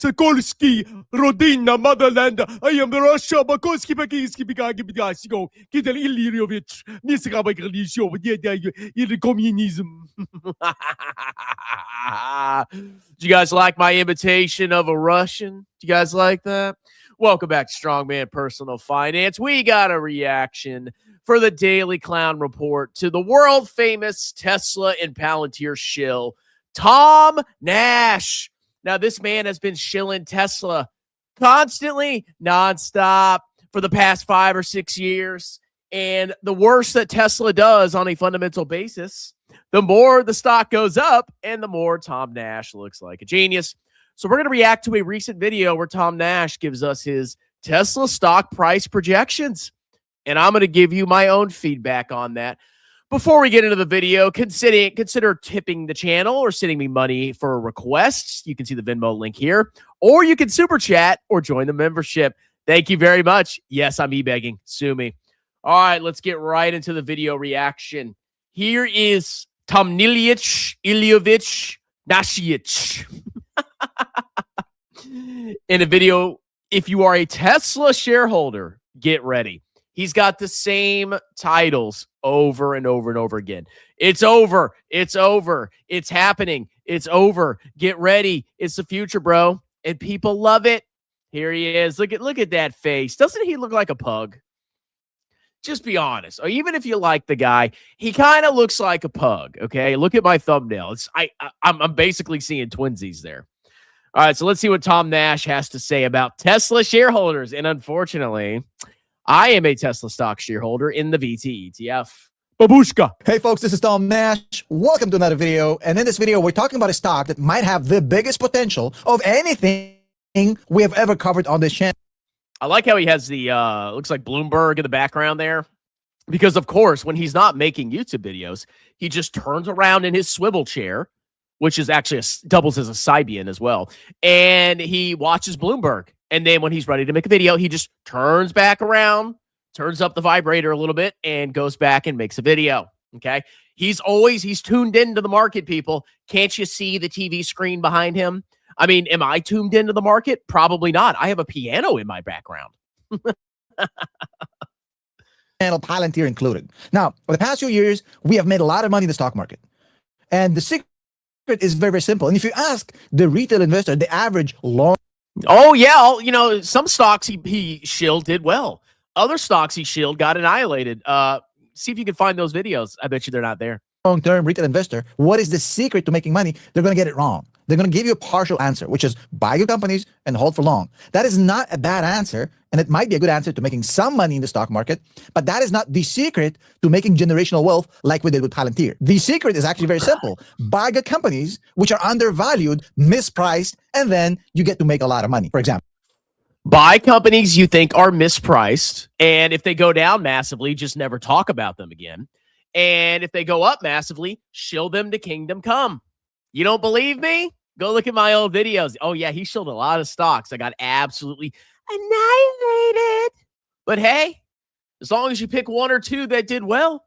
Sokolski, Rodina, Motherland, I am Russia, Bakoski, Bakiski, Bigasiko, Kidal Illyriovich, Nisrabagalisho, the communism. Do you guys like my imitation of a Russian? Do you guys like that? Welcome back to Strongman Personal Finance. We got a reaction for the Daily Clown Report to the world-famous Tesla and Palantir shill, Tom Nash. Now, this man has been shilling Tesla constantly, nonstop, for the past 5 or 6 years. And the worse that Tesla does on a fundamental basis, the more the stock goes up and the more Tom Nash looks like a genius. So we're going to react to a recent video where Tom Nash gives us his Tesla stock price projections. And I'm going to give you my own feedback on that. Before we get into the video, consider tipping the channel or sending me money for requests. You can see the Venmo link here. Or you can super chat or join the membership. Thank you very much. Yes, I'm e-begging. Sue me. All right, let's get right into the video reaction. Here is Tom Ilyovich Nashievich. In a video, if you are a Tesla shareholder, get ready. He's got the same titles over and over and over again. It's over. It's over. It's happening. It's over. Get ready. It's the future, bro. And people love it. Here he is. Look at that face. Doesn't he look like a pug? Just be honest. Or even if you like the guy, he kind of looks like a pug. Okay. Look at my thumbnail. I'm basically seeing twinsies there. All right. So let's see what Tom Nash has to say about Tesla shareholders. And unfortunately, I am a Tesla stock shareholder in the VT ETF. Babushka. Hey folks, this is Tom Nash. Welcome to another video. And in this video, we're talking about a stock that might have the biggest potential of anything we have ever covered on this channel. I like how he has the, looks like Bloomberg in the background there. Because of course, when he's not making YouTube videos, he just turns around in his swivel chair, which is actually doubles as a Sibian as well. And he watches Bloomberg. And then when he's ready to make a video, he just turns back around, turns up the vibrator a little bit, and goes back and makes a video. Okay. He's tuned into the market, people. Can't you see the TV screen behind him? I mean, am I tuned into the market? Probably not. I have a piano in my background. Channel, Palantir included. Now, for the past few years, we have made a lot of money in the stock market. And the secret is very, very simple. And if you ask the retail investor, the average long. Oh, yeah. You know, some stocks he shilled did well. Other stocks he shilled got annihilated. See if you can find those videos. I bet you they're not there. Long-term retail investor, what is the secret to making money? They're going to get it wrong. They're going to give you a partial answer, which is buy good companies and hold for long. That is not a bad answer, and it might be a good answer to making some money in the stock market, but that is not the secret to making generational wealth like we did with Palantir. The secret is actually very simple. Buy good companies which are undervalued, mispriced, and then you get to make a lot of money. For example, buy companies you think are mispriced, and if they go down massively, just never talk about them again. And if they go up massively, shill them to kingdom come. You don't believe me? Go look at my old videos. Oh, yeah, he shilled a lot of stocks. I got absolutely annihilated. But hey, as long as you pick one or two that did well,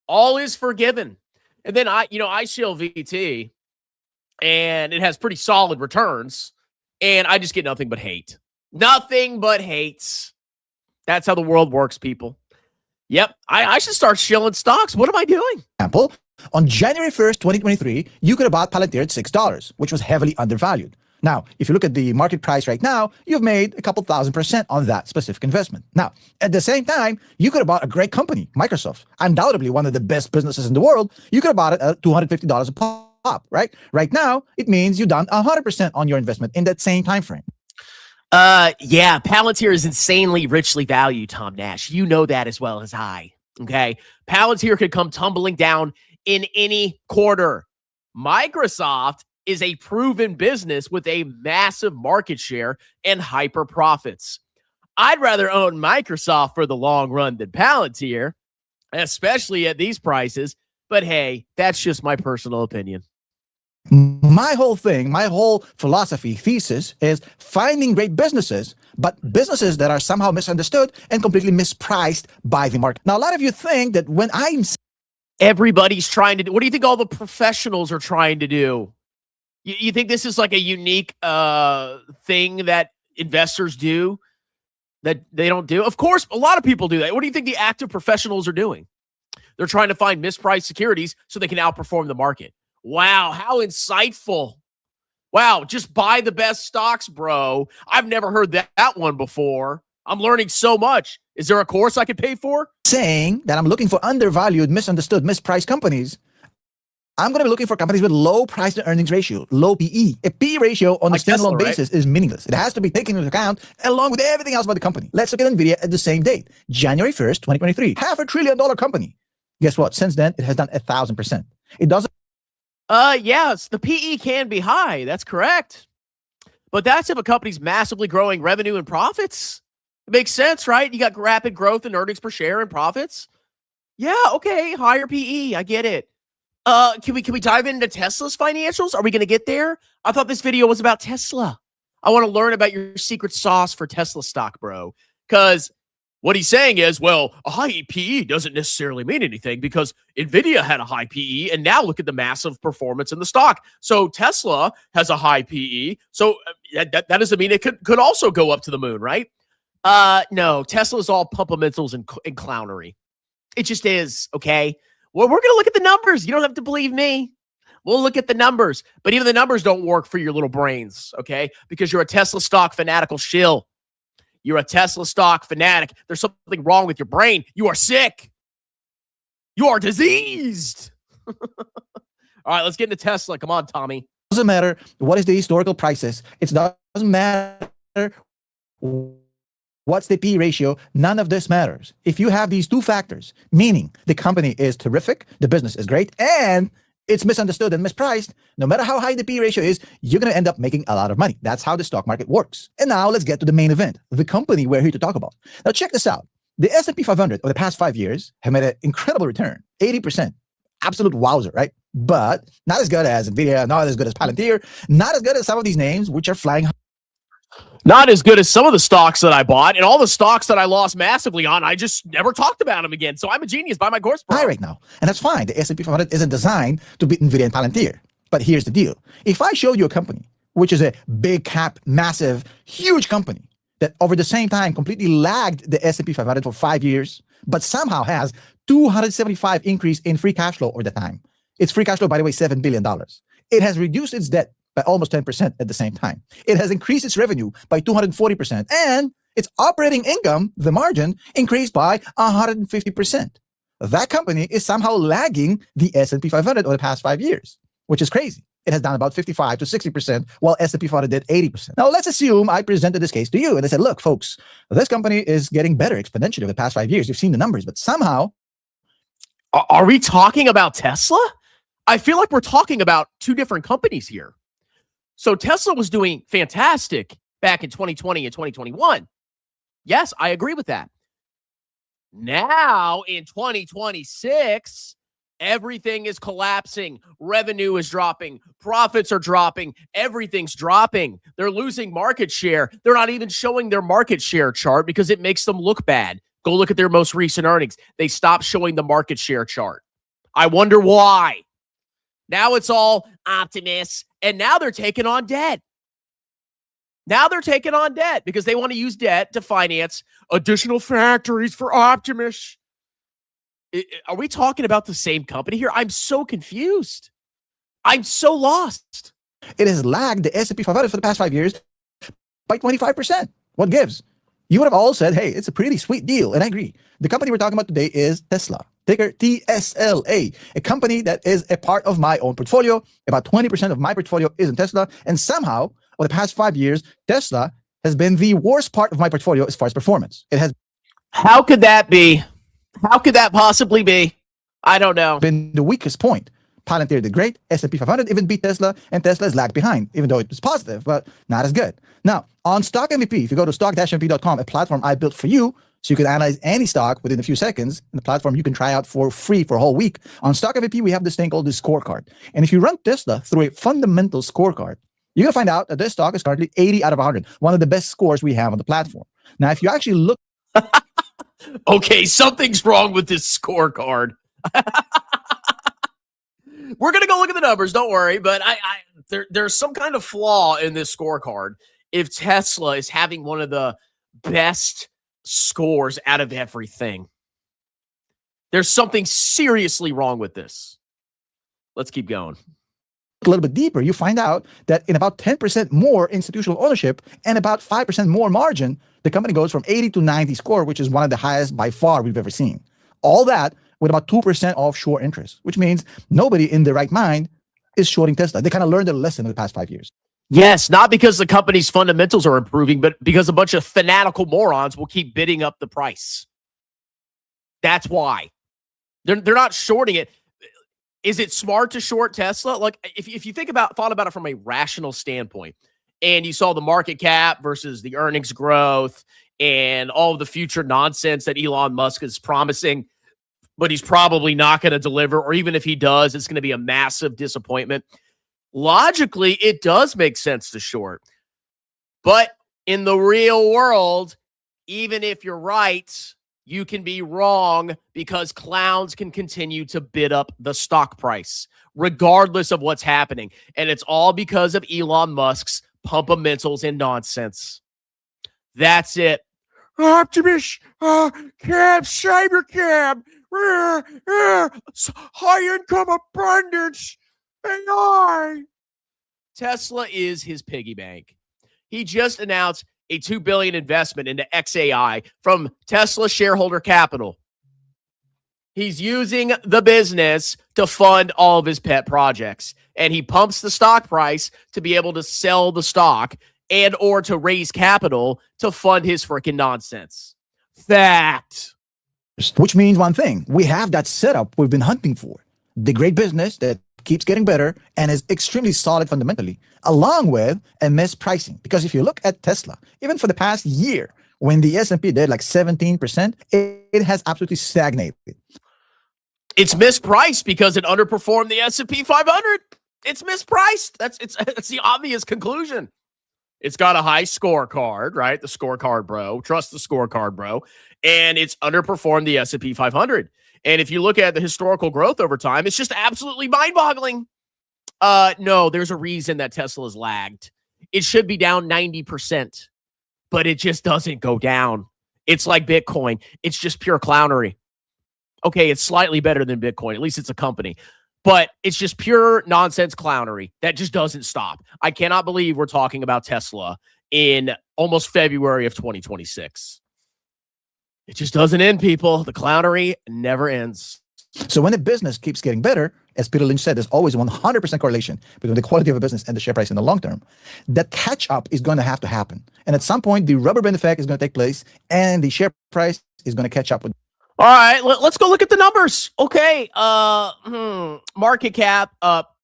all is forgiven. And then I shill VT, and it has pretty solid returns, and I just get nothing but hate. Nothing but hates. That's how the world works, people. Yep, I should start shilling stocks. What am I doing? Example, on January 1st, 2023, you could have bought Palantir at $6, which was heavily undervalued. Now, if you look at the market price right now, you've made a couple $1,000% on that specific investment. Now, at the same time, you could have bought a great company, Microsoft, undoubtedly one of the best businesses in the world. You could have bought it at $250 a pop, right? Right now, it means you've done 100% on your investment in that same time frame. Yeah, Palantir is insanely richly valued, Tom Nash. You know that as well as I. Okay. Palantir could come tumbling down in any quarter. Microsoft is a proven business with a massive market share and hyper profits. I'd rather own Microsoft for the long run than Palantir, especially at these prices. But hey, that's just my personal opinion. My whole thing, my whole philosophy, thesis is finding great businesses, but businesses that are somehow misunderstood and completely mispriced by the market. Now, a lot of you think that when everybody's trying to do, what do you think all the professionals are trying to do? You think this is like a unique thing that investors do that they don't do? Of course, a lot of people do that. What do you think the active professionals are doing? They're trying to find mispriced securities so they can outperform the market. Wow, how insightful. Wow, just buy the best stocks, bro. I've never heard that one before. I'm learning so much. Is there a course I could pay for? Saying that I'm looking for undervalued, misunderstood, mispriced companies. I'm going to be looking for companies with low price to earnings ratio, low PE. A PE ratio on a standalone basis is meaningless. It has to be taken into account along with everything else about the company. Let's look at NVIDIA at the same date, January 1st, 2023. $500 billion company. Guess what? Since then, it has done 1,000%. It doesn't. Yes, the PE can be high. That's correct. But that's if a company's massively growing revenue and profits. It makes sense, right? You got rapid growth in earnings per share and profits. Yeah, okay, higher PE. I get it. Can we dive into Tesla's financials? Are we going to get there? I thought this video was about Tesla. I want to learn about your secret sauce for Tesla stock, bro. Because what he's saying is, well, a high PE doesn't necessarily mean anything because NVIDIA had a high PE, and now look at the massive performance in the stock. So Tesla has a high PE. So that doesn't mean it could also go up to the moon, right? No, Tesla's all pumpamentals and clownery. It just is, okay? Well, we're going to look at the numbers. You don't have to believe me. We'll look at the numbers. But even the numbers don't work for your little brains, okay? Because you're a Tesla stock fanatical shill. You're a Tesla stock fanatic. There's something wrong with your brain. You are sick. You are diseased. All right, let's get into Tesla. Come on, Tommy. Doesn't matter what is the historical prices. It doesn't matter what's the P ratio. None of this matters. If you have these two factors, meaning the company is terrific, the business is great, and it's misunderstood and mispriced, no matter how high the P ratio is, you're going to end up making a lot of money. That's how the stock market works. And now let's get to the main event, the company we're here to talk about. Now check this out. The S&P 500 over the past 5 years have made an incredible return, 80%. Absolute wowzer, right? But not as good as NVIDIA, not as good as Palantir, not as good as some of these names, which are flying high. Not as good as some of the stocks that I bought, and all the stocks that I lost massively on, I just never talked about them again. So I'm a genius. Buy my course, bro. High right now. And that's fine. The S&P 500 isn't designed to beat NVIDIA and Palantir. But here's the deal. If I showed you a company, which is a big cap, massive, huge company, that over the same time completely lagged the S&P 500 for 5 years, but somehow has 275 increase in free cash flow over the time. Its free cash flow, by the way, $7 billion. It has reduced its debt by almost 10% at the same time. It has increased its revenue by 240%, and its operating income, the margin, increased by 150%. That company is somehow lagging the S&P 500 over the past 5 years, which is crazy. It has done about 55 to 60%, while S&P 500 did 80%. Now, let's assume I presented this case to you, and I said, look, folks, this company is getting better exponentially over the past 5 years. You've seen the numbers, but somehow... Are we talking about Tesla? I feel like we're talking about two different companies here. So Tesla was doing fantastic back in 2020 and 2021. Yes, I agree with that. Now in 2026, everything is collapsing. Revenue is dropping. Profits are dropping. Everything's dropping. They're losing market share. They're not even showing their market share chart because it makes them look bad. Go look at their most recent earnings. They stopped showing the market share chart. I wonder why. Now it's all optimists, and now they're taking on debt. Now they're taking on debt because they want to use debt to finance additional factories for Optimus. Are we talking about the same company here? I'm so confused. I'm so lost. It has lagged the S&P 500 for the past 5 years by 25%. What gives? You would have all said, hey, it's a pretty sweet deal, and I agree. The company we're talking about today is Tesla, ticker TSLA, a company that is a part of my own portfolio. About 20% of my portfolio is in Tesla, and somehow, over the past 5 years, Tesla has been the worst part of my portfolio as far as performance. It has. How could that be? How could that possibly be? I don't know. Been the weakest point. Palantir did great. S&P 500 even beat Tesla, and Tesla is lagged behind, even though it was positive, but not as good. Now, on Stock MVP, if you go to stock-mvp.com, a platform I built for you, so you can analyze any stock within a few seconds, and the platform you can try out for free for a whole week. On Stock MVP, we have this thing called the scorecard. And if you run Tesla through a fundamental scorecard, you're going to find out that this stock is currently 80 out of 100, one of the best scores we have on the platform. Now, if you actually look... Okay, something's wrong with this scorecard. We're going to go look at the numbers, don't worry, but there's some kind of flaw in this scorecard if Tesla is having one of the best scores out of everything. There's something seriously wrong with this. Let's keep going. A little bit deeper, you find out that in about 10% more institutional ownership and about 5% more margin, the company goes from 80 to 90 score, which is one of the highest by far we've ever seen. All that with about 2% offshore interest, which means nobody in their right mind is shorting Tesla. They kind of learned their lesson in the past 5 years. Yes, not because the company's fundamentals are improving, but because a bunch of fanatical morons will keep bidding up the price. That's why. They're not shorting it. Is it smart to short Tesla? Like, if you thought about it from a rational standpoint, and you saw the market cap versus the earnings growth and all of the future nonsense that Elon Musk is promising, but he's probably not going to deliver, or even if he does, it's going to be a massive disappointment. Logically, it does make sense to short. But in the real world, even if you're right, you can be wrong because clowns can continue to bid up the stock price, regardless of what's happening. And it's all because of Elon Musk's pumpamentals and nonsense. That's it. Optimus, cab, cyber cab, high income abundance, AI. Tesla is his piggy bank. He just announced a $2 billion investment into XAI from Tesla shareholder capital. He's using the business to fund all of his pet projects, and he pumps the stock price to be able to sell the stock and or to raise capital to fund his freaking nonsense. Fact. Which means one thing. We have that setup we've been hunting for. The great business that keeps getting better and is extremely solid fundamentally, along with a mispricing. Because if you look at Tesla, even for the past year, when the S&P did like 17%, it has absolutely stagnated. It's mispriced because it underperformed the S&P 500. It's mispriced. That's the obvious conclusion. It's got a high scorecard, right? The scorecard, bro. Trust the scorecard, bro. And it's underperformed the S&P 500. And if you look at the historical growth over time, it's just absolutely mind-boggling. No, there's a reason that Tesla's lagged. It should be down 90%, but it just doesn't go down. It's like Bitcoin. It's just pure clownery. Okay, it's slightly better than Bitcoin. At least it's a company. But it's just pure nonsense clownery that just doesn't stop. I cannot believe we're talking about Tesla in almost February of 2026. It just doesn't end, people. The clownery never ends. So when a business keeps getting better, as Peter Lynch said, there's always 100% correlation between the quality of a business and the share price in the long term. That catch-up is going to have to happen. And at some point, the rubber band effect is going to take place, and the share price is going to catch up with. All right, let's go look at the numbers. Okay, market cap up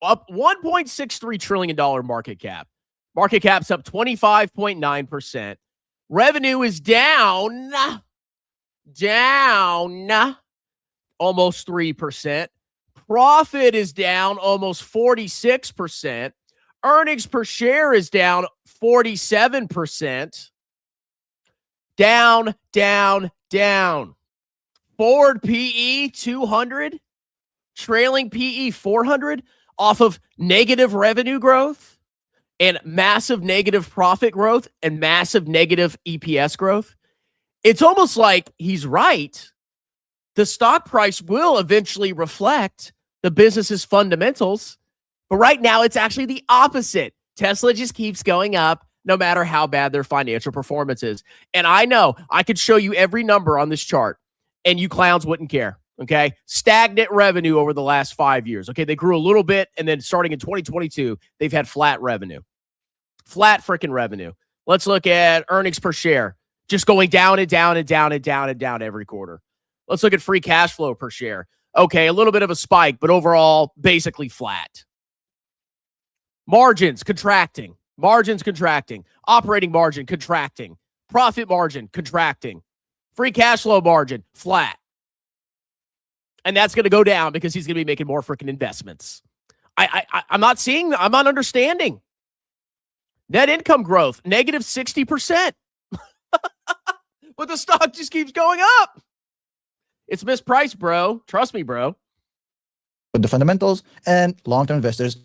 $1.63 trillion market cap. Market cap's up 25.9%. Revenue is down almost 3%. Profit is down almost 46%. Earnings per share is down 47%. Down. Forward PE 200, trailing PE 400 off of negative revenue growth and massive negative profit growth and massive negative EPS growth. It's almost like he's right. The stock price will eventually reflect the business's fundamentals, but right now it's actually the opposite. Tesla just keeps going up no matter how bad their financial performance is. And I know I could show you every number on this chart, and you clowns wouldn't care, okay? Stagnant revenue over the last 5 years, okay? They grew a little bit, and then starting in 2022, they've had flat revenue. Flat freaking revenue. Let's look at earnings per share, just going down and down and down and down and down every quarter. Let's look at free cash flow per share. Okay, a little bit of a spike, but overall, basically flat. Margins contracting. Operating margin contracting. Profit margin contracting. Free cash flow margin, flat. And that's going to go down because he's going to be making more freaking investments. I'm not understanding. Net income growth, negative 60%. But the stock just keeps going up. It's mispriced, bro. Trust me, bro. With the fundamentals and long-term investors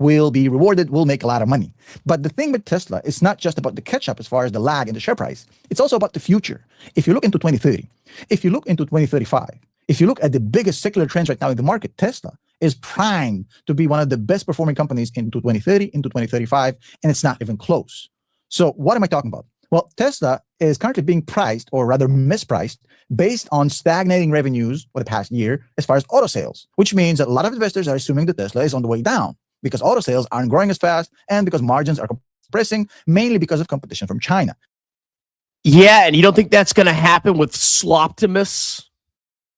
will be rewarded, will make a lot of money. But the thing with Tesla, it's not just about the catch up as far as the lag in the share price. It's also about the future. If you look into 2030, if you look into 2035, if you look at the biggest secular trends right now in the market, Tesla is primed to be one of the best performing companies into 2030, into 2035, and it's not even close. So what am I talking about? Well, Tesla is currently being priced, or rather mispriced, based on stagnating revenues for the past year as far as auto sales, which means that a lot of investors are assuming that Tesla is on the way down because auto sales aren't growing as fast and because margins are compressing, mainly because of competition from China. Yeah, and you don't think that's going to happen with Sloptimus?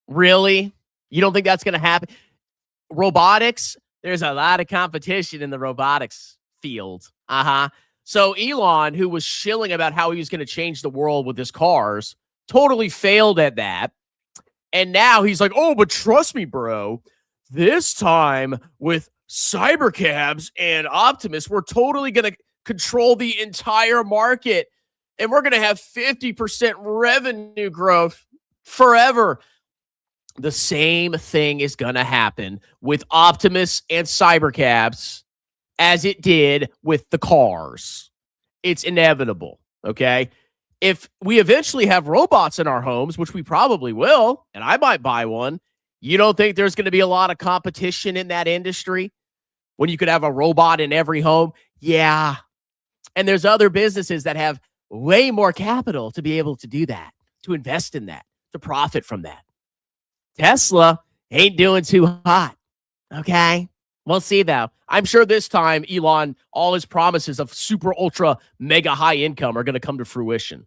Really? You don't think that's going to happen? Robotics, there's a lot of competition in the robotics field. So Elon, who was shilling about how he was going to change the world with his cars, totally failed at that. And now he's like, oh, but trust me, bro, this time with cybercabs and Optimus, we're totally going to control the entire market. And we're going to have 50% revenue growth forever. The same thing is going to happen with Optimus and cybercabs as it did with the cars. It's inevitable, okay? If we eventually have robots in our homes, which we probably will, and I might buy one, you don't think there's going to be a lot of competition in that industry when you could have a robot in every home? Yeah. And there's other businesses that have way more capital to be able to do that, to invest in that, to profit from that. Tesla ain't doing too hot, okay? We'll see, though. I'm sure this time, Elon, all his promises of super, ultra, mega high income are going to come to fruition.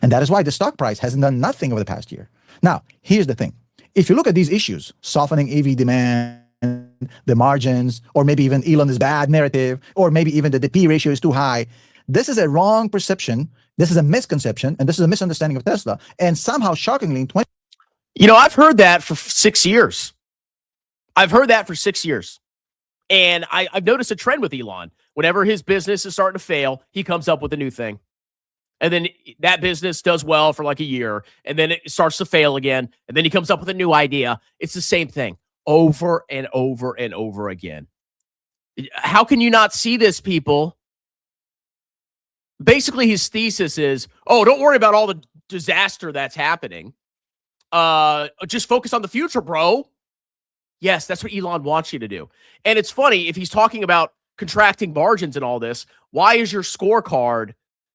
And that is why the stock price hasn't done nothing over the past year. Now, here's the thing. If you look at these issues, softening EV demand, the margins, or maybe even Elon's bad narrative, or maybe even the P ratio is too high, this is a wrong perception, this is a misconception, and this is a misunderstanding of Tesla. And somehow, shockingly, in 20... I've heard that for 6 years. I've heard that for 6 years. And I've noticed a trend with Elon. Whenever his business is starting to fail, he comes up with a new thing. And then that business does well for like a year, and then it starts to fail again, and then he comes up with a new idea. It's the same thing over and over and over again. How can you not see this, people? Basically, his thesis is, oh, don't worry about all the disaster that's happening. Just focus on the future, bro. Yes, that's what Elon wants you to do. And it's funny, if he's talking about contracting margins and all this, why is your scorecard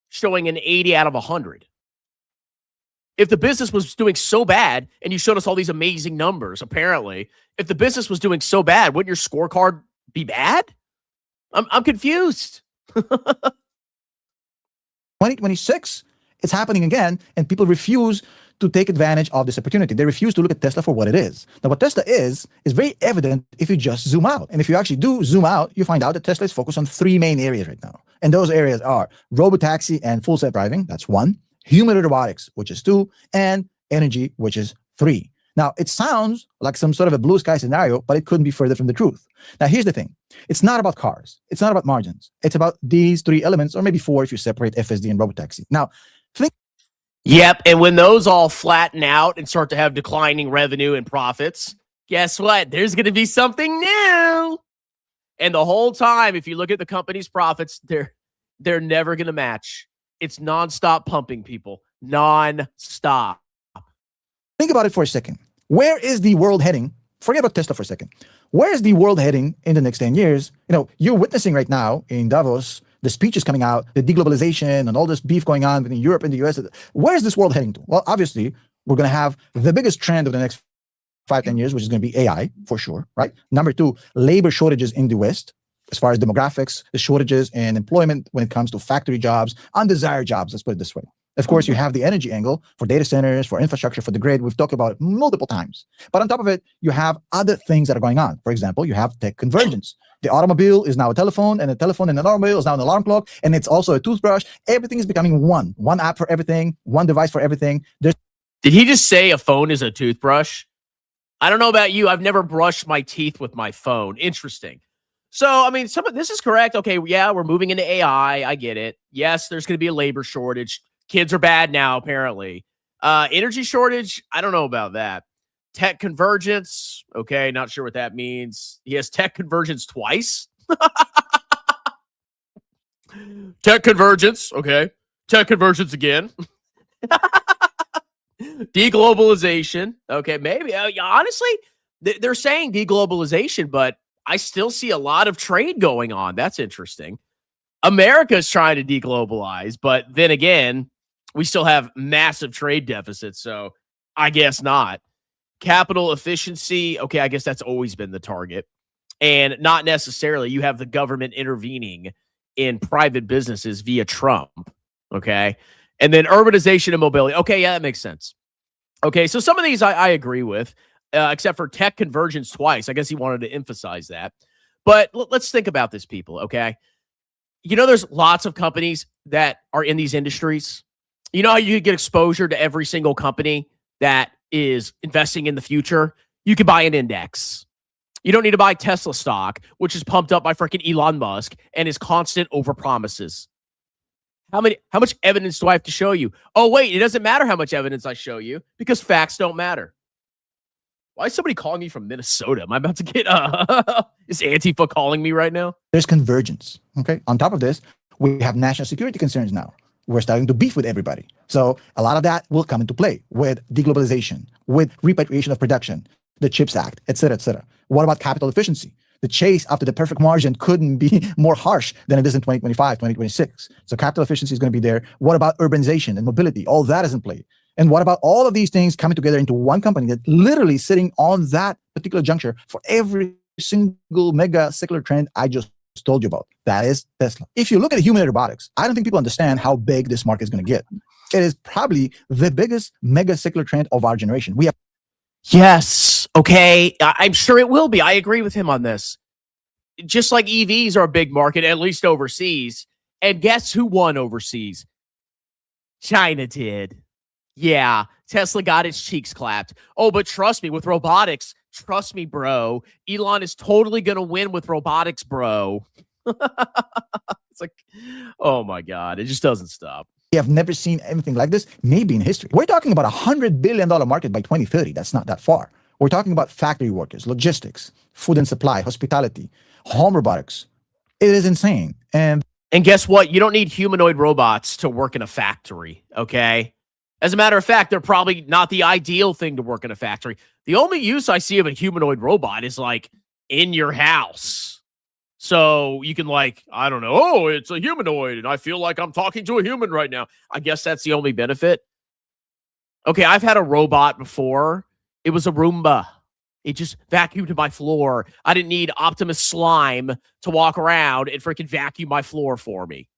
showing an 80 out of 100? If the business was doing so bad, and you showed us all these amazing numbers, apparently, if the business was doing so bad, wouldn't your scorecard be bad? I'm confused. 2026, it's happening again, and people refuse to take advantage of this opportunity. They refuse to look at Tesla for what it is. Now, what Tesla is very evident if you just zoom out. And if you actually do zoom out, you find out that Tesla is focused on 3 main areas right now. And those areas are robotaxi and full self-driving, that's 1, humanoid robotics, which is 2, and energy, which is 3. Now, it sounds like some sort of a blue sky scenario, but it couldn't be further from the truth. Now, here's the thing. It's not about cars. It's not about margins. It's about these 3 elements, or maybe 4 if you separate FSD and robotaxi. Now, think. Yep, and when those all flatten out and start to have declining revenue and profits, guess what? There's going to be something new. And the whole time, if you look at the company's profits, they're never going to match. It's nonstop pumping, people. Non-stop. Think about it for a second. Where is the world heading? Forget about Tesla for a second. Where is the world heading in the next 10 years? You're witnessing right now in Davos, the speeches coming out, the deglobalization and all this beef going on between Europe and the US. Where is this world heading to? Well, obviously, we're going to have the biggest trend of the next 5-10 years, which is going to be AI for sure, right? Number 2, labor shortages in the West, as far as demographics, the shortages in employment when it comes to factory jobs, undesired jobs, let's put it this way. Of course, you have the energy angle for data centers, for infrastructure, for the grid. We've talked about it multiple times. But on top of it, you have other things that are going on. For example, you have tech convergence. The automobile is now a telephone, and the telephone in an automobile is now an alarm clock, and it's also a toothbrush. Everything is becoming one app for everything, one device for everything. Did he just say a phone is a toothbrush? I don't know about you. I've never brushed my teeth with my phone. Interesting. So, I mean, some of this is correct. Okay, yeah, we're moving into AI. I get it. Yes, there's going to be a labor shortage. Kids are bad now, apparently. Energy shortage, I don't know about that. Tech convergence, okay, not sure what that means. He has tech convergence twice. Tech convergence. Okay. Tech convergence again. Deglobalization. Okay. Maybe. Honestly, they're saying deglobalization, but I still see a lot of trade going on. That's interesting. America's trying to deglobalize, but then again, we still have massive trade deficits. So I guess not. Capital efficiency. Okay. I guess that's always been the target. And not necessarily you have the government intervening in private businesses via Trump. Okay. And then urbanization and mobility. Okay. Yeah, that makes sense. Okay. So some of these I agree with, except for tech convergence twice. I guess he wanted to emphasize that. But let's think about this, people. Okay. There's lots of companies that are in these industries. You know how you get exposure to every single company that is investing in the future? You can buy an index. You don't need to buy Tesla stock, which is pumped up by freaking Elon Musk and his constant overpromises. How much evidence do I have to show you? Oh, wait, it doesn't matter how much evidence I show you because facts don't matter. Why is somebody calling me from Minnesota? Am I about to get is Antifa calling me right now? There's convergence. Okay. On top of this, we have national security concerns now. We're starting to beef with everybody. So a lot of that will come into play with deglobalization, with repatriation of production, the CHIPS Act, et cetera, et cetera. What about capital efficiency? The chase after the perfect margin couldn't be more harsh than it is in 2025, 2026. So capital efficiency is going to be there. What about urbanization and mobility? All that is in play. And what about all of these things coming together into one company that literally sitting on that particular juncture for every single mega secular trend I just told you about? That is Tesla. If you look at humanoid robotics, I don't think people understand how big this market is going to get. It is probably the biggest mega secular trend of our generation. We have Yes. Okay. I'm sure it will be. I agree with him on this. Just like EVs are a big market, at least overseas. And guess who won overseas? China did. Yeah. Tesla got its cheeks clapped. Oh, but trust me, with robotics, trust me, bro. Elon is totally going to win with robotics, bro. It's like, oh my God. It just doesn't stop. We have never seen anything like this, maybe in history. We're talking about $100 billion market by 2030. That's not that far. We're talking about factory workers, logistics, food and supply, hospitality, home robotics. It is insane. And guess what? You don't need humanoid robots to work in a factory, okay? As a matter of fact, they're probably not the ideal thing to work in a factory. The only use I see of a humanoid robot is like in your house. So you can I don't know, oh, it's a humanoid and I feel like I'm talking to a human right now. I guess that's the only benefit. Okay, I've had a robot before. It was a Roomba. It just vacuumed my floor. I didn't need Optimus Slime to walk around and freaking vacuum my floor for me.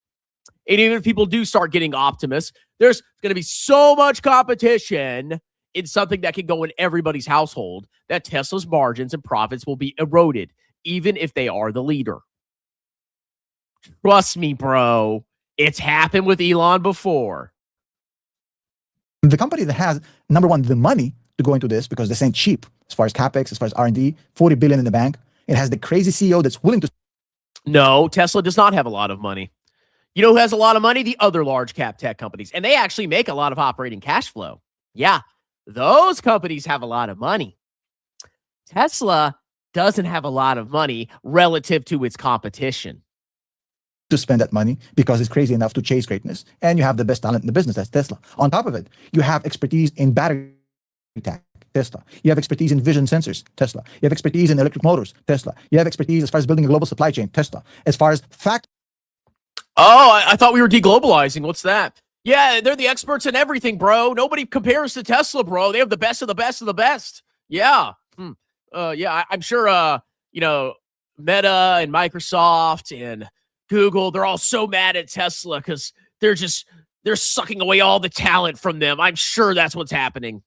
And even if people do start getting Optimus, there's going to be so much competition in something that can go in everybody's household that Tesla's margins and profits will be eroded, even if they are the leader. Trust me, bro. It's happened with Elon before. the company that has, number one, the money to go into this, because this ain't cheap as far as CapEx, as far as R&D, 40 billion in the bank. It has the crazy CEO that's willing to. No, Tesla does not have a lot of money. You know who has a lot of money? The other large cap tech companies. And they actually make a lot of operating cash flow. Yeah, those companies have a lot of money. Tesla doesn't have a lot of money relative to its competition. To spend that money because it's crazy enough to chase greatness. And you have the best talent in the business, that's Tesla. On top of it, you have expertise in battery tech, Tesla. You have expertise in vision sensors, Tesla. You have expertise in electric motors, Tesla. You have expertise as far as building a global supply chain, Tesla. As far as Oh, I thought we were deglobalizing. What's that? Yeah, they're the experts in everything, bro. Nobody compares to Tesla, bro. They have the best of the best of the best. Yeah. Yeah, I'm sure, you know, Meta and Microsoft and Google, they're all so mad at Tesla because they're sucking away all the talent from them. I'm sure that's what's happening.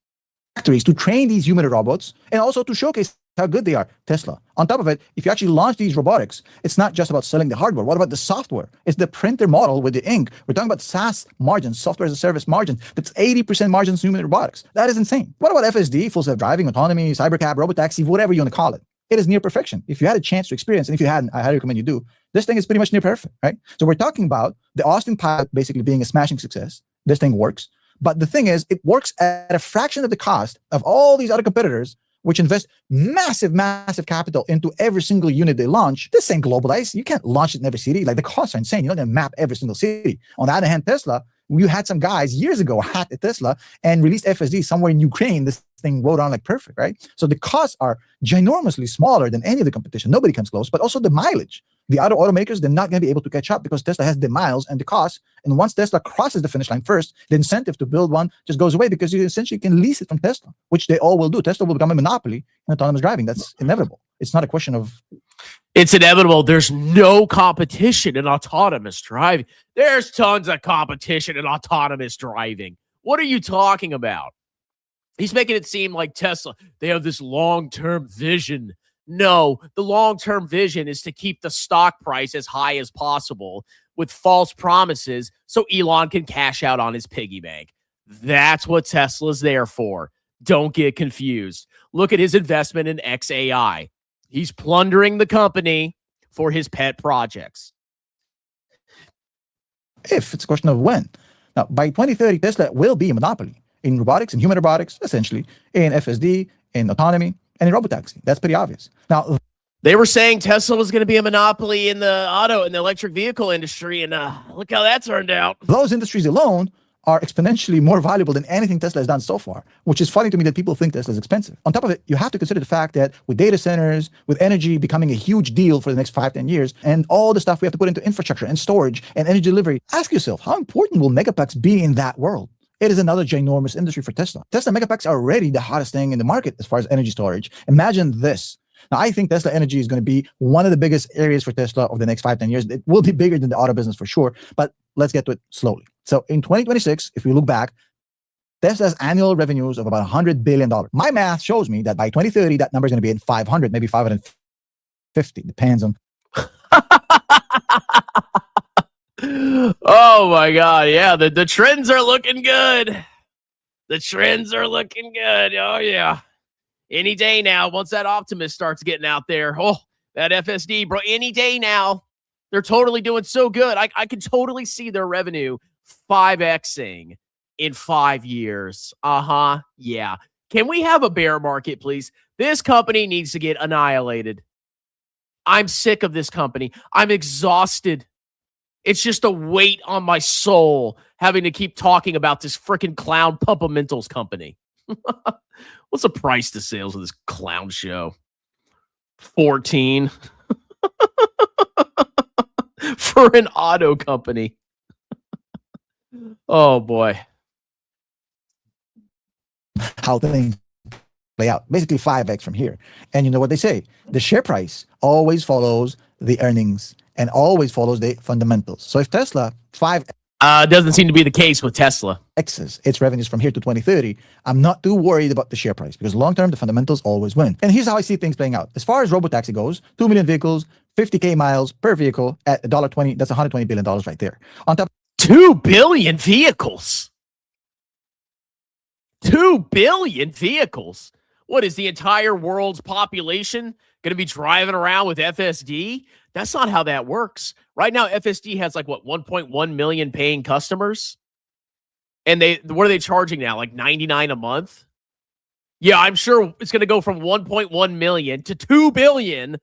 Factories to train these human robots and also to showcase how good they are, Tesla. On top of it, if you actually launch these robotics, it's not just about selling the hardware. What about the software? It's the printer model with the ink. We're talking about SaaS margins, software as a service margin. That's 80% margins in human robotics. That is insane. What about FSD, full self-driving, autonomy, cybercab, robotaxi, whatever you want to call it? It is near perfection. If you had a chance to experience, and if you hadn't, I highly recommend you do. This thing is pretty much near perfect, right? So we're talking about the Austin pilot basically being a smashing success. This thing works. But the thing is, it works at a fraction of the cost of all these other competitors which invest massive, massive capital into every single unit they launch. This ain't globalized. You can't launch it in every city. Like the costs are insane. You're not going to map every single city. On the other hand, Tesla, you had some guys years ago hack at Tesla and released FSD somewhere in Ukraine. This thing rode on like perfect, right? So the costs are ginormously smaller than any of the competition. Nobody comes close, but also the mileage. The other automakers, they're not going to be able to catch up because Tesla has the miles and the costs. And once Tesla crosses the finish line first, the incentive to build one just goes away because you essentially can lease it from Tesla, which they all will do. Tesla will become a monopoly in autonomous driving. That's inevitable. It's not a question of... It's inevitable. There's no competition in autonomous driving. There's tons of competition in autonomous driving. What are you talking about? He's making it seem like Tesla, they have this long-term vision. No, the long-term vision is to keep the stock price as high as possible with false promises so Elon can cash out on his piggy bank. That's what Tesla's there for. Don't get confused. Look at his investment in XAI. He's plundering the company for his pet projects. If it's a question of when. Now, by 2030, Tesla will be a monopoly in robotics, in human robotics, essentially, in FSD, in autonomy, and in robotaxi. That's pretty obvious. Now, they were saying Tesla was going to be a monopoly in the auto and the electric vehicle industry, and look how that turned out. Those industries alone are exponentially more valuable than anything Tesla has done so far, which is funny to me that people think Tesla is expensive. On top of it, you have to consider the fact that with data centers, with energy becoming a huge deal for the next 5-10 years, and all the stuff we have to put into infrastructure and storage and energy delivery, ask yourself, how important will megapacks be in that world? It is another ginormous industry for Tesla. Tesla megapacks are already the hottest thing in the market as far as energy storage. Imagine this. Now, I think Tesla Energy is going to be one of the biggest areas for Tesla over the next 5-10 years. It will be bigger than the auto business for sure, but let's get to it slowly. So in 2026, if we look back, Tesla's annual revenues of about $100 billion. My math shows me that by 2030, that number is going to be in 500, maybe 550, depends on. Oh my God. Yeah, the trends are looking good. The trends are looking good. Oh yeah. Any day now, once that Optimus starts getting out there, oh, that FSD, bro, any day now. They're totally doing so good. I can totally see their revenue 5xing in 5 years. Yeah. Can we have a bear market, please? This company needs to get annihilated. I'm sick of this company. I'm exhausted. It's just a weight on my soul having to keep talking about this freaking clown Pumpamentals company. What's the price to sales of this clown show? 14 for an auto company. Oh boy. How things play out. Basically 5x from here. And you know what they say? The share price always follows the earnings and always follows the fundamentals. So if Tesla 5 doesn't seem to be the case with Tesla. X's its revenues from here to 2030, I'm not too worried about the share price because long-term, the fundamentals always win. And here's how I see things playing out. As far as robotaxi goes, 2 million vehicles, 50K miles per vehicle at $1.20, that's $120 billion right there. On top, 2 billion vehicles. 2 billion vehicles. What is the entire world's population going to be driving around with FSD? That's not how that works. Right now, FSD has like what, 1.1 million paying customers? And what are they charging now? Like $99 a month? Yeah, I'm sure it's going to go from 1.1 million to 2 billion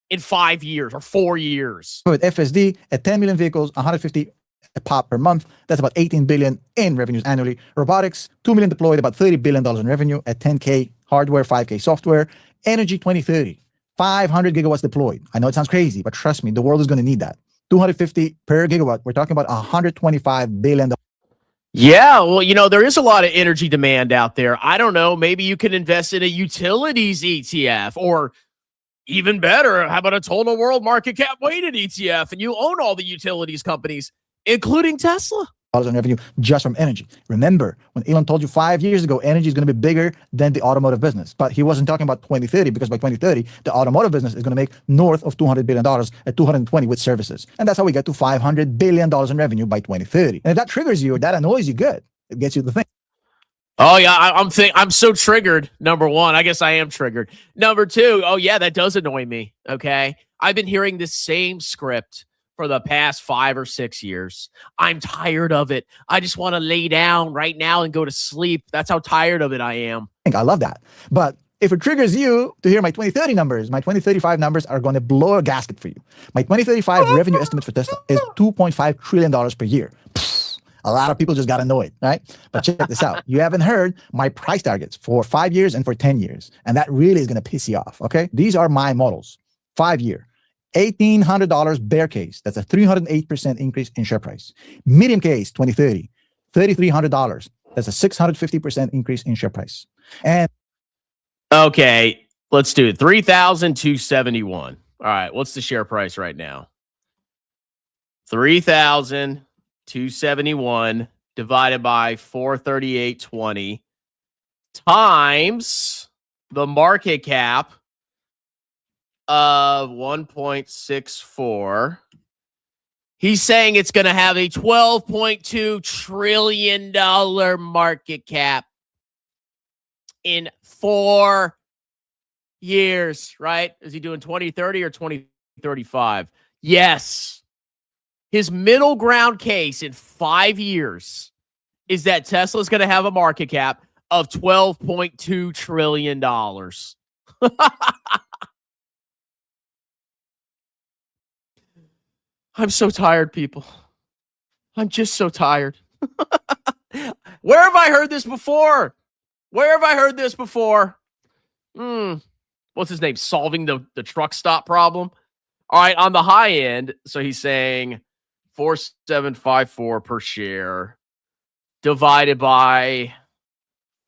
in 5 years or 4 years. with FSD at 10 million vehicles, 150 a pop per month, that's about 18 billion in revenues annually. Robotics, 2 million deployed, about $30 billion in revenue at 10K hardware, 5K software. Energy 2030, 500 gigawatts deployed. I know it sounds crazy, but trust me, the world is going to need that. 250 per gigawatt. We're talking about $125 billion. Yeah, well, you know, there is a lot of energy demand out there. I don't know, maybe you can invest in a utilities ETF, or even better, how about a total world market cap weighted ETF, and you own all the utilities companies, including Tesla. In revenue just from energy. Remember, when Elon told you 5 years ago, energy is going to be bigger than the automotive business. But he wasn't talking about 2030, because by 2030, the automotive business is going to make north of $200 billion at 220 with services. And that's how we get to $500 billion in revenue by 2030. And if that triggers you or that annoys you, good. It gets you to think. Oh yeah, I'm so triggered. Number one, I guess I am triggered. Number two, oh yeah, that does annoy me. Okay, I've been hearing this same script for the past 5 or 6 years. I'm tired of it. I just want to lay down right now and go to sleep. That's how tired of it I am. I love that. But if it triggers you to hear my 2030 numbers, my 2035 numbers are going to blow a gasket for you. My 2035 revenue estimate for Tesla is $2.5 trillion per year. A lot of people just got annoyed, right? But check this out. You haven't heard my price targets for 5 years and for 10 years. And that really is going to piss you off, okay? These are my models. 5-year, $1,800 bear case. That's a 308% increase in share price. Medium case, 2030, $3,300. That's a 650% increase in share price. And okay, let's do it. 3,271. All right, what's the share price right now? 3,271 divided by 438.20 times the market cap of 1.64. He's saying it's going to have a $12.2 trillion market cap in 4 years, right? Is he doing 2030 or 2035? Yes. His middle ground case in 5 years is that Tesla's going to have a market cap of $12.2 trillion. I'm so tired, people. I'm just so tired. Where have I heard this before? Where have I heard this before? What's his name? Solving the truck stop problem. All right, on the high end, so he's saying 4,754 per share divided by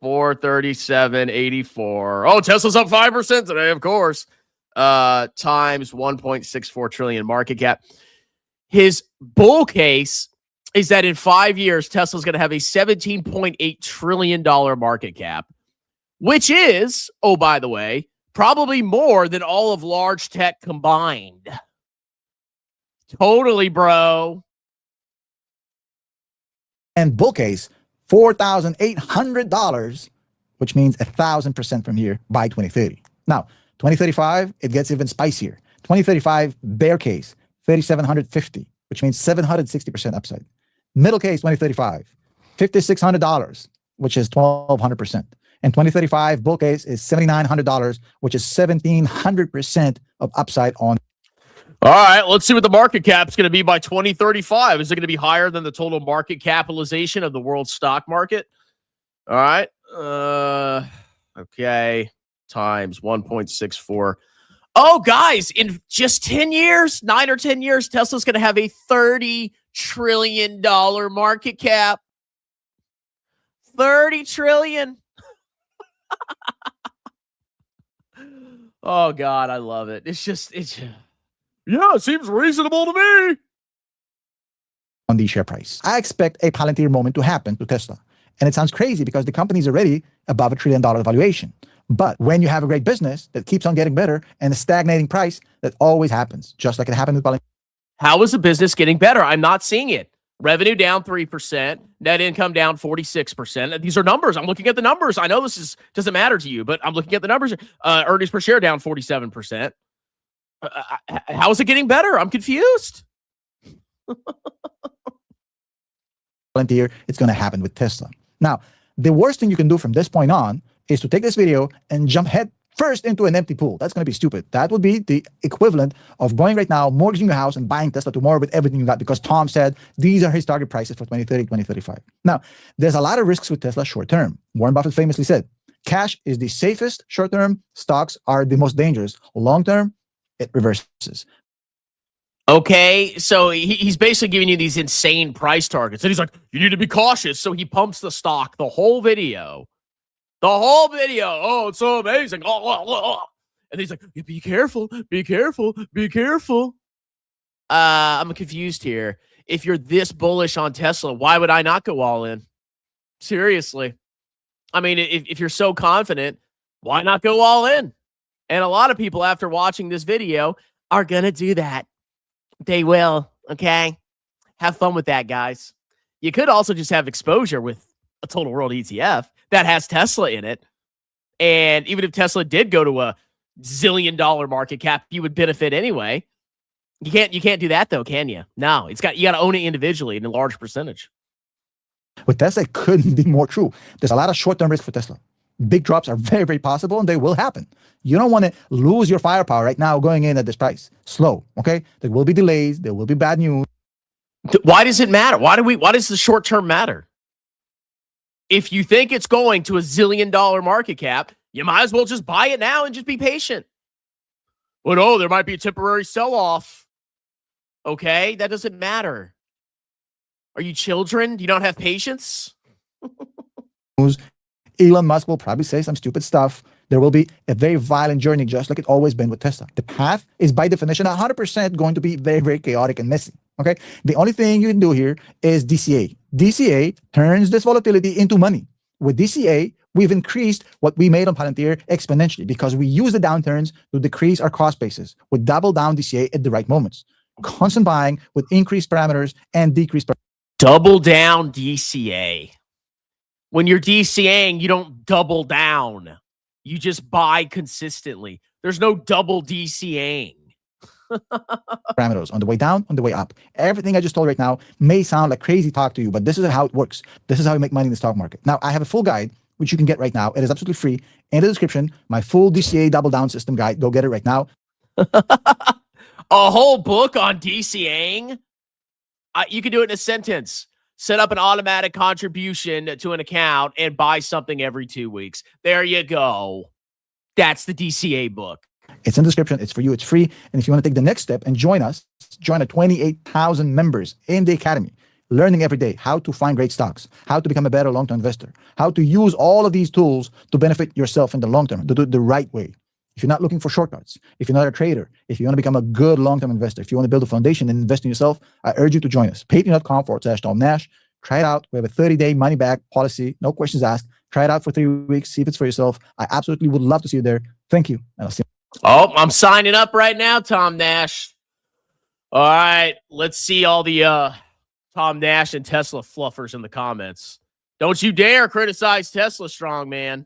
437.84. Oh, Tesla's up 5% today, of course. Times 1.64 trillion market cap. His bull case is that in 5 years, Tesla's going to have a $17.8 trillion market cap, which is, oh, by the way, probably more than all of large tech combined. Totally, bro. And bull case, $4,800, which means 1,000% from here by 2030. Now, 2035, it gets even spicier. 2035 bear case, 3,750, which means 760% upside. Middle case, 2035, $5,600, which is 1,200%. And 2035 bull case is $7,900, which is 1,700% of upside on. All right, let's see what the market cap is going to be by 2035. Is it going to be higher than the total market capitalization of the world stock market? All right. Okay. Times 1.64. Oh, guys, in just 10 years, 9 or 10 years, Tesla's going to have a $30 trillion market cap. 30 trillion. Oh, God, I love it. It's yeah, it seems reasonable to me. On the share price. I expect a Palantir moment to happen to Tesla. And it sounds crazy because the company is already above $1 trillion valuation. But when you have a great business that keeps on getting better and a stagnating price, that always happens, just like it happened with Palantir. How is the business getting better? I'm not seeing it. Revenue down 3%, net income down 46%. These are numbers. I'm looking at the numbers. I know this doesn't matter to you, but I'm looking at the numbers. Earnings per share down 47%. How is it getting better? I'm confused. Palantir, it's going to happen with Tesla. Now, the worst thing you can do from this point on is to take this video and jump head first into an empty pool. That's going to be stupid. That would be the equivalent of going right now, mortgaging your house and buying Tesla tomorrow with everything you got, because Tom said these are his target prices for 2030, 2035. Now, there's a lot of risks with Tesla short term. Warren Buffett famously said, cash is the safest short term, stocks are the most dangerous. Long term, it reverses. Okay, so he's basically giving you these insane price targets. And he's like, you need to be cautious. So he pumps the stock the whole video. Oh, it's so amazing. And he's like, be careful, be careful, be careful. I'm confused here. If you're this bullish on Tesla, why would I not go all in? Seriously. I mean, if you're so confident, why not go all in? And a lot of people, after watching this video, are going to do that. They will, okay? Have fun with that, guys. You could also just have exposure with a total world ETF that has Tesla in it. And even if Tesla did go to a $1 zillion market cap, you would benefit anyway. You can't do that though, can you? No, you got to own it individually in a large percentage. With Tesla, it couldn't be more true. There's a lot of short-term risk for Tesla. Big drops are very, very possible, and they will happen. You don't want to lose your firepower right now going in at this price. Slow, okay? There will be delays. There will be bad news. Why does it matter? Why does the short term matter? If you think it's going to $1 zillion market cap, you might as well just buy it now and just be patient. But oh, there might be a temporary sell-off. Okay, that doesn't matter. Are you children? Do you not have patience? Elon Musk will probably say some stupid stuff. There will be a very violent journey, just like it's always been with Tesla. The path is by definition 100% going to be very, very chaotic and messy. Okay, the only thing you can do here is DCA. DCA turns this volatility into money. With DCA, we've increased what we made on Palantir exponentially because we use the downturns to decrease our cost basis. We double down DCA at the right moments. Constant buying with increased parameters and decreased. Double down DCA. When you're DCAing, you don't double down. You just buy consistently. There's no double DCAing. Parameters on the way down, on the way up. Everything I just told right now may sound like crazy talk to you, but this is how it works. This is how you make money in the stock market. Now, I have a full guide, which you can get right now. It is absolutely free. In the description, my full DCA double down system guide. Go get it right now. A whole book on DCAing? You can do it in a sentence. Set up an automatic contribution to an account and buy something every 2 weeks. There you go. That's the DCA book. It's in the description. It's for you. It's free. And if you want to take the next step and join us, join the 28,000 members in the academy, learning every day how to find great stocks, how to become a better long-term investor, how to use all of these tools to benefit yourself in the long term, to do it the right way. If you're not looking for shortcuts, if you're not a trader, if you want to become a good long-term investor, if you want to build a foundation and invest in yourself, I urge you to join us. Patreon.com/Tom Nash. Try it out. We have a 30-day money-back policy. No questions asked. Try it out for 3 weeks. See if it's for yourself. I absolutely would love to see you there. Thank you. And I'll see you. Oh, I'm signing up right now, Tom Nash. All right. Let's see all the Tom Nash and Tesla fluffers in the comments. Don't you dare criticize Tesla, strong man.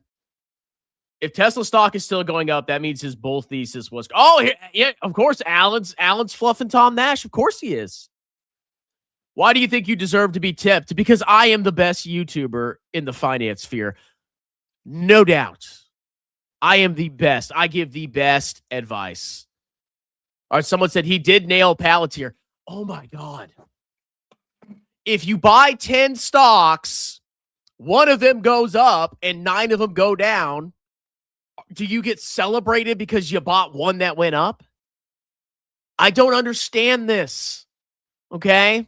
If Tesla stock is still going up, that means his bull thesis was. Oh, yeah, of course, Alan's fluffing Tom Nash. Of course he is. Why do you think you deserve to be tipped? Because I am the best YouTuber in the finance sphere. No doubt. I am the best. I give the best advice. All right, someone said he did nail Palantir. Oh, my God. If you buy 10 stocks, one of them goes up and 9 of them go down, do you get celebrated because you bought one that went up? I don't understand this. Okay?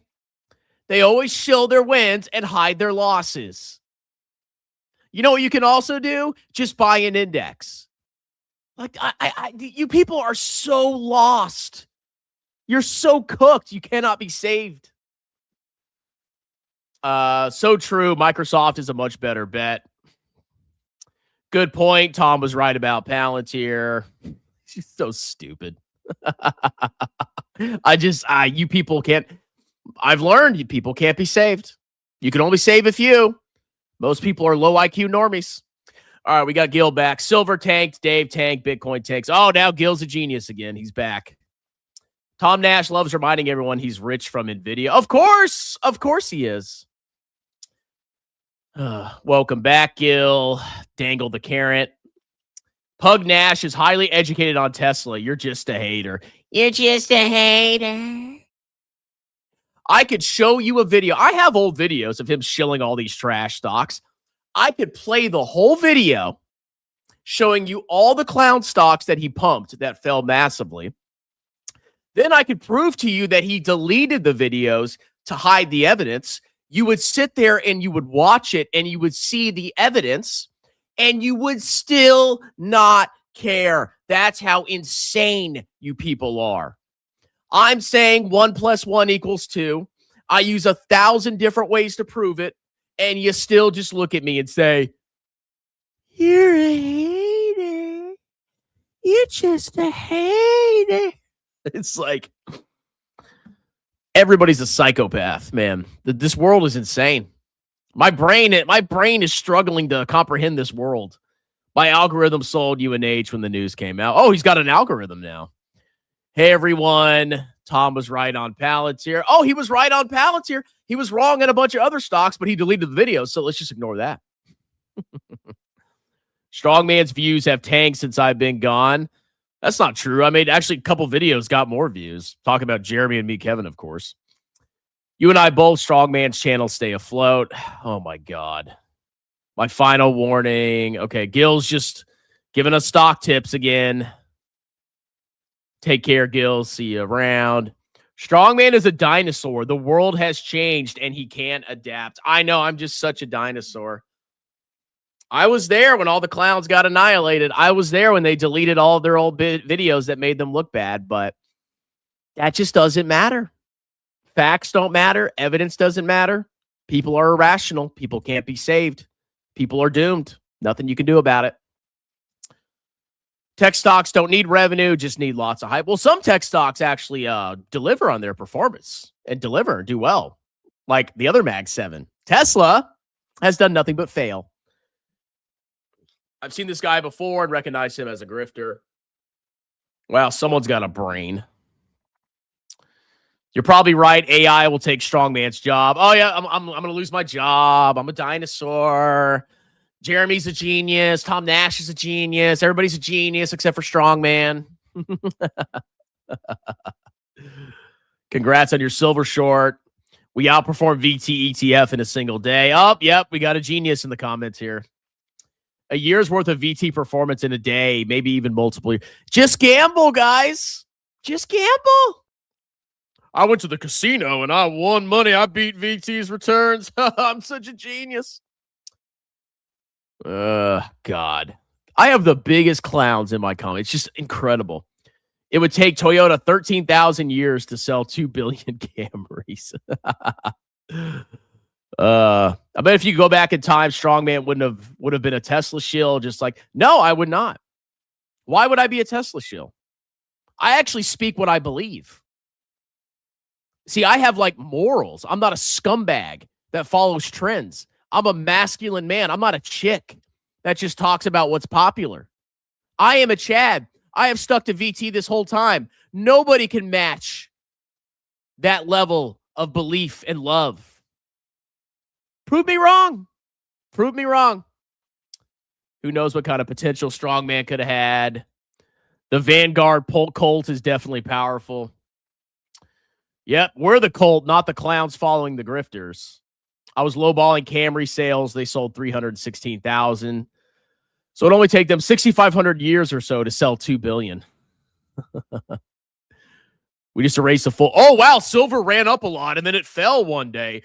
They always shield their wins and hide their losses. You know what you can also do? Just buy an index. Like, you people are so lost. You're so cooked. You cannot be saved. So true. Microsoft is a much better bet. Good point. Tom was right about Palantir. She's so stupid. You people can't. I've learned you people can't be saved. You can only save a few. Most people are low IQ normies. All right, we got Gil back. Silver tanked, Dave tanked, Bitcoin tanks. Oh, now Gil's a genius again. He's back. Tom Nash loves reminding everyone he's rich from NVIDIA. Of course he is. Welcome back, Gil. Dangle the carrot. Pug Nash is highly educated on Tesla. You're just a hater. You're just a hater. I could show you a video. I have old videos of him shilling all these trash stocks. I could play the whole video showing you all the clown stocks that he pumped that fell massively. Then I could prove to you that he deleted the videos to hide the evidence. You would sit there and you would watch it and you would see the evidence and you would still not care. That's how insane you people are. I'm saying 1 + 1 = 2. I use 1,000 different ways to prove it. And you still just look at me and say, you're a hater. You're just a hater. It's like, everybody's a psychopath, man. This world is insane. My brain is struggling to comprehend this world. My algorithm sold UNH when the news came out. Oh, he's got an algorithm now. Hey, everyone. Tom was right on Palantir. Oh, he was right on Palantir. He was wrong on a bunch of other stocks, but he deleted the video, so let's just ignore that. Strongman's views have tanked since I've been gone. That's not true. I made actually a couple videos got more views. Talking about Jeremy and me, Kevin, of course. You and I both, Strongman's channel, stay afloat. Oh, my God. My final warning. Okay, Gil's just giving us stock tips again. Take care, Gil. See you around. Strongman is a dinosaur. The world has changed, and he can't adapt. I know. I'm just such a dinosaur. I was there when all the clowns got annihilated. I was there when they deleted all of their old videos that made them look bad, but that just doesn't matter. Facts don't matter. Evidence doesn't matter. People are irrational. People can't be saved. People are doomed. Nothing you can do about it. Tech stocks don't need revenue, just need lots of hype. Well, some tech stocks actually deliver on their performance and deliver and do well, like the other Mag 7. Tesla has done nothing but fail. I've seen this guy before and recognized him as a grifter. Wow, someone's got a brain. You're probably right. AI will take Strongman's job. Oh, yeah, I'm going to lose my job. I'm a dinosaur. Jeremy's a genius. Tom Nash is a genius. Everybody's a genius except for Strongman. Congrats on your silver short. We outperformed VT ETF in a single day. Oh, yep, we got a genius in the comments here. A year's worth of VT performance in a day, maybe even multiple. Just gamble, guys. Just gamble. I went to the casino and I won money. I beat VT's returns. I'm such a genius. God. I have the biggest clowns in my comments. It's just incredible. It would take Toyota 13,000 years to sell 2 billion Camrys. I bet if you go back in time, Strongman would have been a Tesla shill. Just like, no, I would not. Why would I be a Tesla shill? I actually speak what I believe. See, I have like morals. I'm not a scumbag that follows trends. I'm a masculine man. I'm not a chick that just talks about what's popular. I am a Chad. I have stuck to VT this whole time. Nobody can match that level of belief and love. Prove me wrong. Prove me wrong. Who knows what kind of potential Strongman could have had. The Vanguard Colt is definitely powerful. Yep, we're the Colt, not the clowns following the grifters. I was lowballing Camry sales. They sold 316,000. So it only take them 6,500 years or so to sell 2 billion. We just erased the full. Oh, wow. Silver ran up a lot and then it fell one day.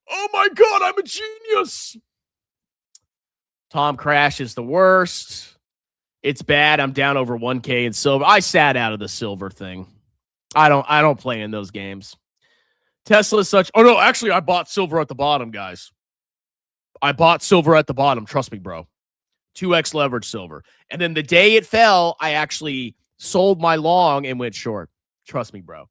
Oh my God, I'm a genius. Tom Crash is the worst. It's bad. I'm down over 1K in silver. I sat out of the silver thing. I don't play in those games. Tesla is such. Oh no, actually, I bought silver at the bottom, guys. I bought silver at the bottom. Trust me, bro. 2x leverage silver. And then the day it fell, I actually sold my long and went short. Trust me, bro.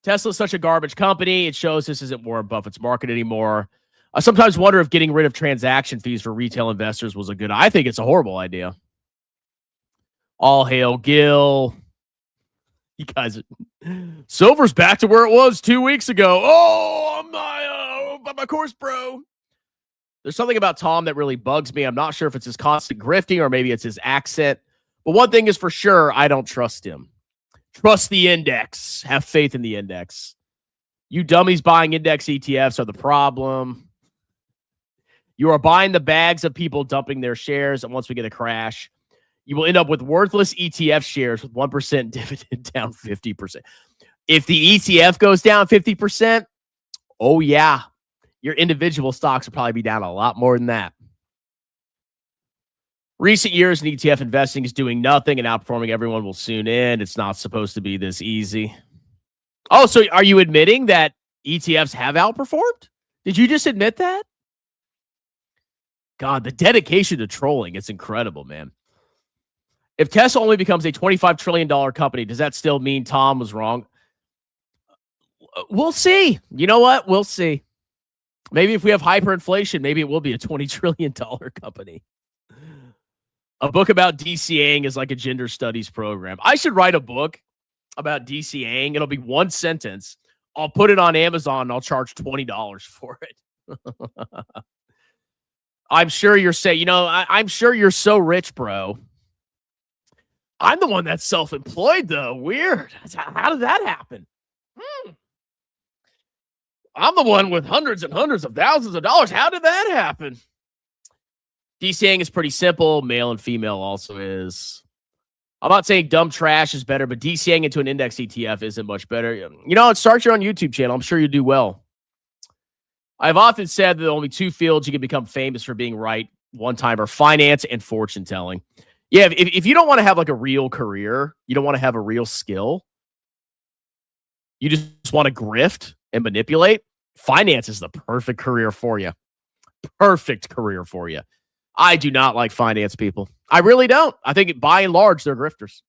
Tesla's such a garbage company. It shows this isn't Warren Buffett's market anymore. I sometimes wonder if getting rid of transaction fees for retail investors was a good. I think it's a horrible idea. All hail Gil. You guys, silver's back to where it was 2 weeks ago. Oh, my course, bro. There's something about Tom that really bugs me. I'm not sure if it's his constant grifting or maybe it's his accent. But one thing is for sure, I don't trust him. Trust the index. Have faith in the index. You dummies buying index ETFs are the problem. You are buying the bags of people dumping their shares, and once we get a crash, you will end up with worthless ETF shares with 1% dividend down 50%. If the ETF goes down 50%, oh yeah, your individual stocks will probably be down a lot more than that. Recent years in ETF investing is doing nothing and outperforming everyone will soon end. It's not supposed to be this easy. Oh, so are you admitting that ETFs have outperformed? Did you just admit that? God, the dedication to trolling, it's incredible, man. If Tesla only becomes a $25 trillion company, does that still mean Tom was wrong? We'll see. You know what? We'll see. Maybe if we have hyperinflation, maybe it will be a $20 trillion company. A book about DCAing is like a gender studies program. I should write a book about DCAing. It'll be one sentence. I'll put it on Amazon and I'll charge $20 for it. I'm sure you're saying, I'm sure you're so rich, bro. I'm the one that's self-employed, though. Weird. How did that happen? I'm the one with hundreds and hundreds of thousands of dollars. How did that happen? DCAing is pretty simple. Male and female also is. I'm not saying dumb trash is better, but DCAing into an index ETF isn't much better. Start your own YouTube channel. I'm sure you do well. I've often said that only two fields you can become famous for being right one time are finance and fortune telling. Yeah, if you don't want to have like a real career, you don't want to have a real skill, you just want to grift and manipulate, finance is the perfect career for you. Perfect career for you. I do not like finance people. I really don't. I think by and large, they're grifters.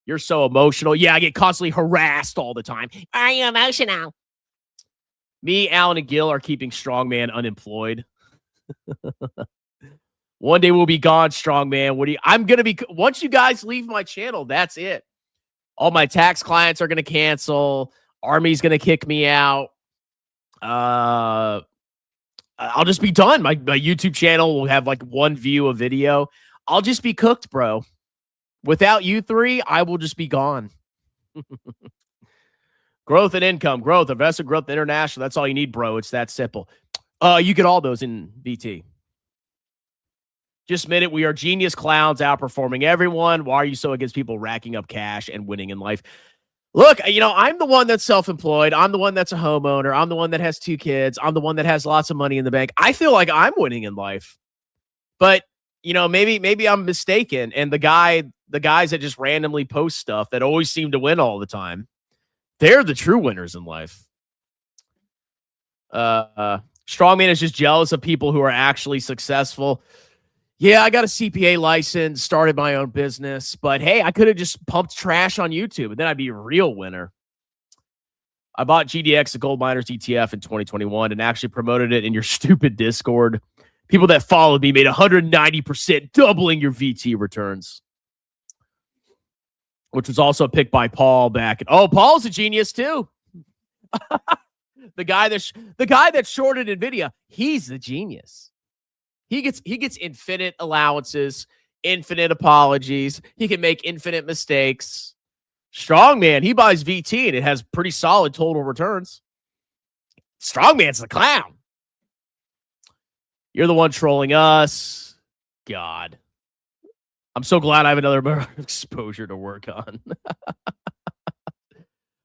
You're so emotional. Yeah, I get constantly harassed all the time. Are you emotional? Me, Alan, and Gil are keeping Strongman unemployed. One day we'll be gone, Strongman. I'm going to be, once you guys leave my channel, that's it. All my tax clients are going to cancel. Army's going to kick me out. I'll just be done. My YouTube channel will have like one view of video. I'll just be cooked, bro. Without you three, I will just be gone. Growth and income, growth, investment growth, international. That's all you need, bro. It's that simple. You get all those in BT. Just admit it. We are genius clowns outperforming everyone. Why are you so against people racking up cash and winning in life? Look, I'm the one that's self-employed. I'm the one that's a homeowner. I'm the one that has 2 kids. I'm the one that has lots of money in the bank. I feel like I'm winning in life. But, maybe I'm mistaken. And the guys that just randomly post stuff that always seem to win all the time, they're the true winners in life. Strongman is just jealous of people who are actually successful. Yeah, I got a CPA license, started my own business, but hey, I could have just pumped trash on YouTube and then I'd be a real winner. I bought GDX, the Gold Miners ETF in 2021 and actually promoted it in your stupid Discord. People that followed me made 190%, doubling your VT returns. Which was also picked by Paul back. Oh, Paul's a genius too. the guy that shorted Nvidia, he's the genius. He gets infinite allowances, infinite apologies. He can make infinite mistakes. Strongman, he buys VT and it has pretty solid total returns. Strongman's the clown. You're the one trolling us. God. I'm so glad I have another exposure to work on.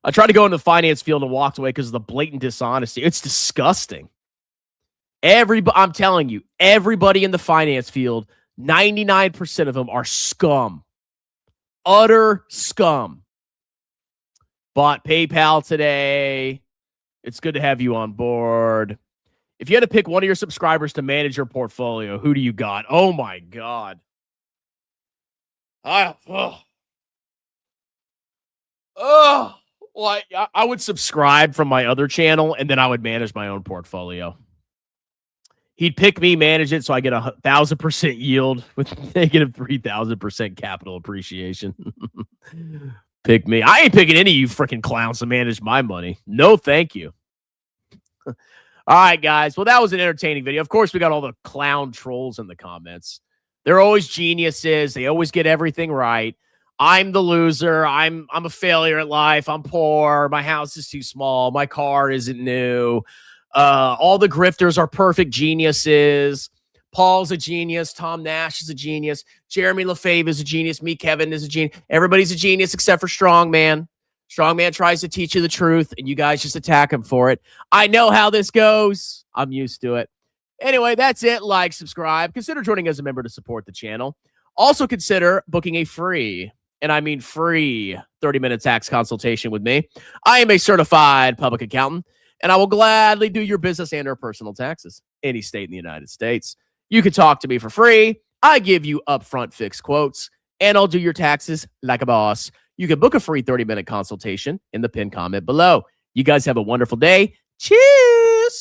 I tried to go into the finance field and walked away because of the blatant dishonesty. It's disgusting. I'm telling you, everybody in the finance field, 99% of them are scum. Utter scum. Bought PayPal today. It's good to have you on board. If you had to pick one of your subscribers to manage your portfolio, who do you got? Oh my God. Well, I would subscribe from my other channel and then I would manage my own portfolio. He'd pick me, manage it, so I get 1,000% yield with negative 3,000% capital appreciation. Pick me. I ain't picking any of you freaking clowns to manage my money. No, thank you. All right, guys. Well, that was an entertaining video. Of course, we got all the clown trolls in the comments. They're always geniuses. They always get everything right. I'm the loser. I'm a failure at life. I'm poor. My house is too small. My car isn't new. All the grifters are perfect geniuses. Paul's a genius. Tom Nash is a genius. Jeremy LaFave is a genius. Me, Kevin, is a genius. Everybody's a genius except for Strongman. Strongman tries to teach you the truth, and you guys just attack him for it. I know how this goes. I'm used to it. Anyway, that's it. Like, subscribe. Consider joining as a member to support the channel. Also consider booking a free, and I mean free, 30-minute tax consultation with me. I am a certified public accountant, and I will gladly do your business and or personal taxes any state in the United States. You can talk to me for free. I give you upfront fixed quotes, and I'll do your taxes like a boss. You can book a free 30-minute consultation in the pinned comment below. You guys have a wonderful day. Cheers.